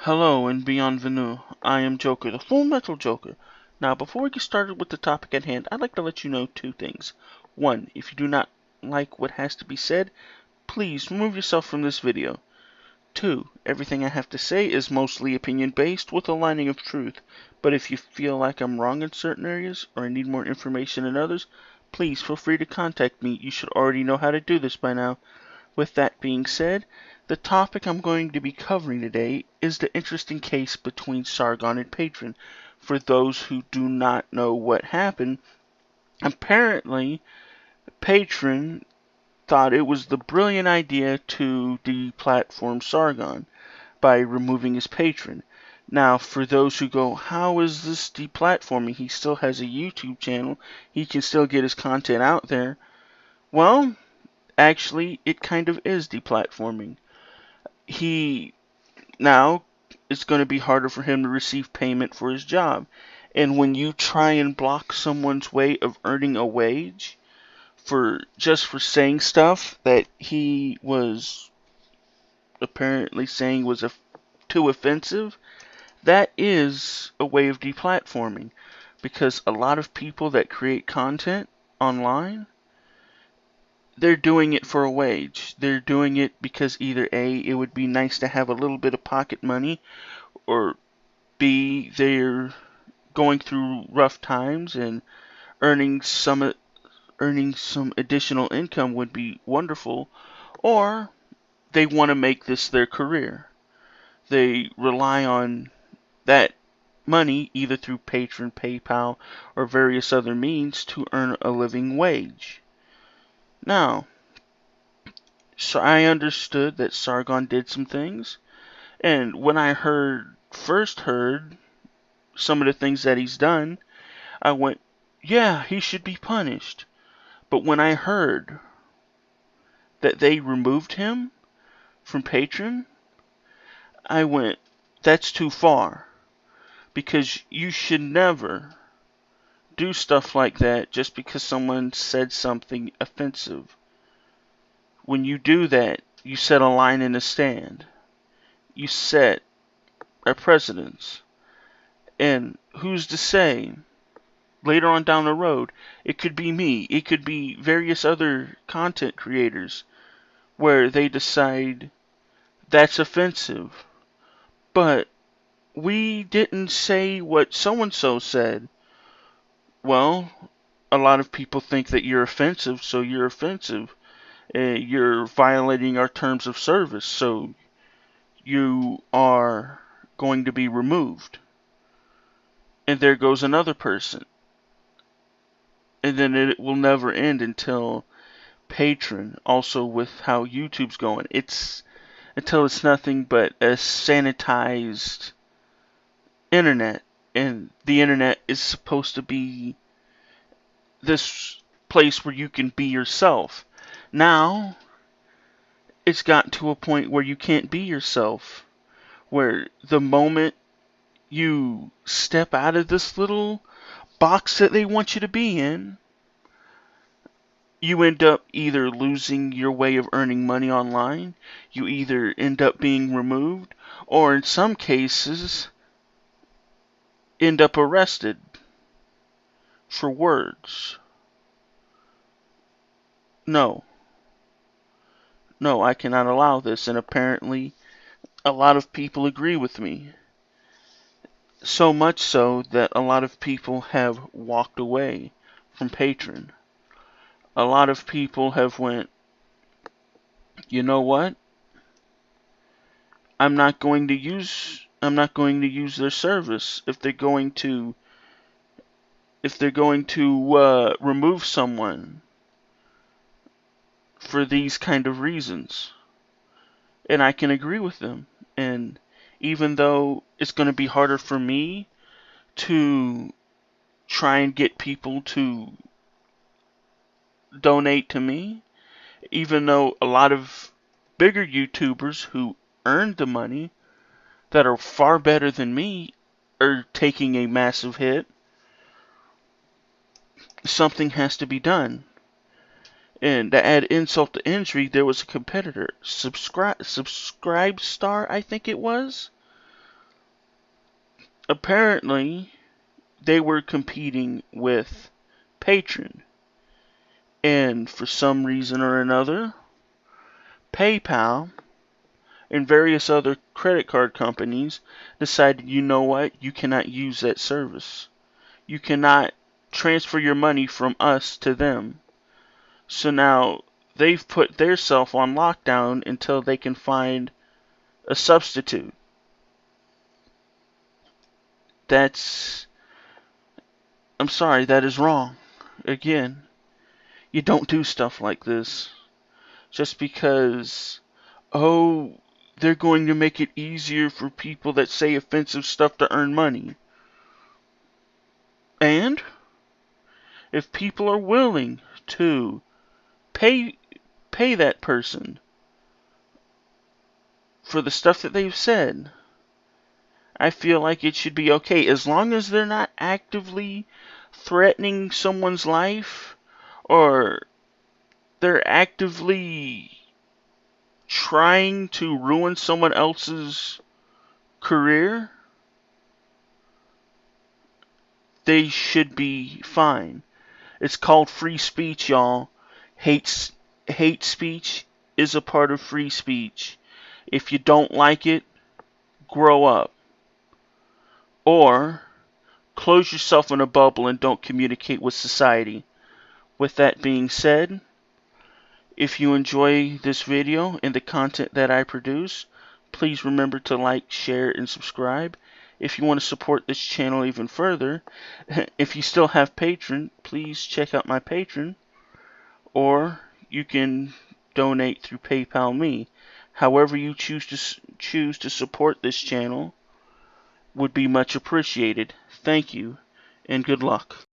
Hello and bienvenue. I am Joker, the Full Metal Joker. Now, before we get started with the topic at hand, I'd like to let you know two things. One, if you do not like what has to be said, please remove yourself from this video. Two, everything I have to say is mostly opinion-based with a lining of truth. But if you feel like I'm wrong in certain areas or I need more information in others, please feel free to contact me. You should already know how to do this by now. With that being said, the topic I'm going to be covering today is the interesting case between Sargon and Patron. For those who do not know what happened, apparently Patron thought it was the brilliant idea to deplatform Sargon by removing his patron. Now, for those who go, how is this deplatforming? He still has a YouTube channel. He can still get his content out there. Well, actually, it kind of is deplatforming. Now it's going to be harder for him to receive payment for his job. And when you try and block someone's way of earning a wage for saying stuff that he was apparently saying was too offensive, that is a way of deplatforming. Because a lot of people that create content online, they're doing it for a wage. They're doing it because either A, it would be nice to have a little bit of pocket money, or B, they're going through rough times and earning some additional income would be wonderful, or they want to make this their career. They rely on that money either through Patreon, PayPal, or various other means to earn a living wage. Now, so I understood that Sargon did some things, and when I first heard some of the things that he's done, I went, yeah, he should be punished. But when I heard that they removed him from Patreon, I went, that's too far. Because you should never do stuff like that just because someone said something offensive. When you do that, you set a line in the sand. You set a precedence. And who's to say, later on down the road, it could be me, it could be various other content creators, where they decide that's offensive. But we didn't say what so-and-so said. Well, a lot of people think that you're offensive, so you're offensive. You're violating our terms of service, so you are going to be removed. And there goes another person. And then it will never end until Patron, also with how YouTube's going. Until it's nothing but a sanitized internet. And the internet is supposed to be this place where you can be yourself. Now, it's gotten to a point where you can't be yourself. Where the moment you step out of this little box that they want you to be in, you end up either losing your way of earning money online, you either end up being removed, or in some cases, end up arrested for words. No, I cannot allow this, and apparently a lot of people agree with me. So much so that a lot of people have walked away from Patreon. A lot of people have went, you know what? I'm not going to use their service if they're going to remove someone for these kind of reasons. And I can agree with them. And even though it's going to be harder for me to try and get people to donate to me, even though a lot of bigger YouTubers who earned the money that are far better than me are taking a massive hit, something has to be done. And to add insult to injury, there was a competitor, Subscribe Star, I think it was, apparently they were competing with Patron. And for some reason or another, PayPal and various other credit card companies decided, you know what, you cannot use that service. You cannot transfer your money from us to them. So now they've put their self on lockdown until they can find a substitute. I'm sorry, that is wrong. Again, you don't do stuff like this just because, oh, they're going to make it easier for people that say offensive stuff to earn money. And if people are willing to pay that person for the stuff that they've said, I feel like it should be okay, as long as they're not actively threatening someone's life or they're actively trying to ruin someone else's career. They should be fine. It's called free speech, y'all. Hate speech is a part of free speech. If you don't like it, grow up. Or close yourself in a bubble and don't communicate with society. With that being said, if you enjoy this video and the content that I produce, please remember to like, share, and subscribe. If you want to support this channel even further, if you still have Patron, please check out my Patron, or you can donate through PayPal me. However you choose to support this channel would be much appreciated. Thank you, and good luck.